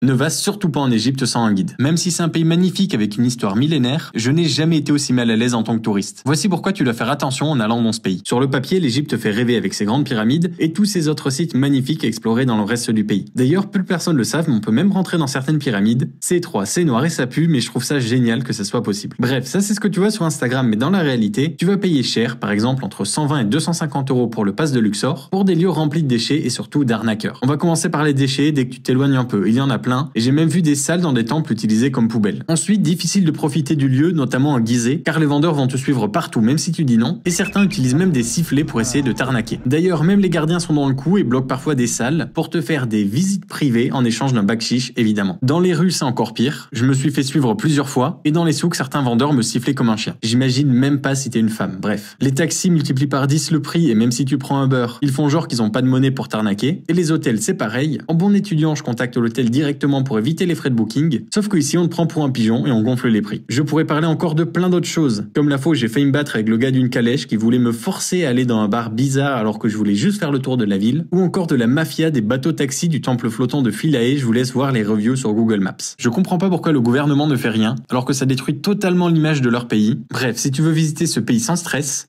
Ne va surtout pas en Égypte sans un guide. Même si c'est un pays magnifique avec une histoire millénaire, je n'ai jamais été aussi mal à l'aise en tant que touriste. Voici pourquoi tu dois faire attention en allant dans ce pays. Sur le papier, l'Égypte fait rêver avec ses grandes pyramides et tous ces autres sites magnifiques à explorer dans le reste du pays. D'ailleurs, peu de personnes le savent, mais on peut même rentrer dans certaines pyramides. C'est étroit, c'est noir et ça pue, mais je trouve ça génial que ça soit possible. Bref, ça c'est ce que tu vois sur Instagram, mais dans la réalité, tu vas payer cher, par exemple entre 120 et 250 € pour le pass de Luxor, pour des lieux remplis de déchets et surtout d'arnaqueurs. On va commencer par les déchets dès que tu t'éloignes un peu. Il y en a plein, et j'ai même vu des salles dans des temples utilisées comme poubelles. Ensuite, difficile de profiter du lieu, notamment en Gizeh, car les vendeurs vont te suivre partout, même si tu dis non, et certains utilisent même des sifflets pour essayer de t'arnaquer. D'ailleurs, même les gardiens sont dans le coup et bloquent parfois des salles pour te faire des visites privées en échange d'un bakshish, évidemment. Dans les rues, c'est encore pire. Je me suis fait suivre plusieurs fois, et dans les souks, certains vendeurs me sifflaient comme un chien. J'imagine même pas si t'es une femme. Bref. Les taxis multiplient par 10 le prix, et même si tu prends un beurre, ils font genre qu'ils ont pas de monnaie pour t'arnaquer. Et les hôtels, c'est pareil. En bon étudiant, je contacte l'hôtel directement pour éviter les frais de booking, sauf qu'ici on te prend pour un pigeon et on gonfle les prix. Je pourrais parler encore de plein d'autres choses, comme la fois où j'ai failli me battre avec le gars d'une calèche qui voulait me forcer à aller dans un bar bizarre alors que je voulais juste faire le tour de la ville, ou encore de la mafia des bateaux taxis du temple flottant de Philae, je vous laisse voir les reviews sur Google Maps. Je comprends pas pourquoi le gouvernement ne fait rien, alors que ça détruit totalement l'image de leur pays. Bref, si tu veux visiter ce pays sans stress,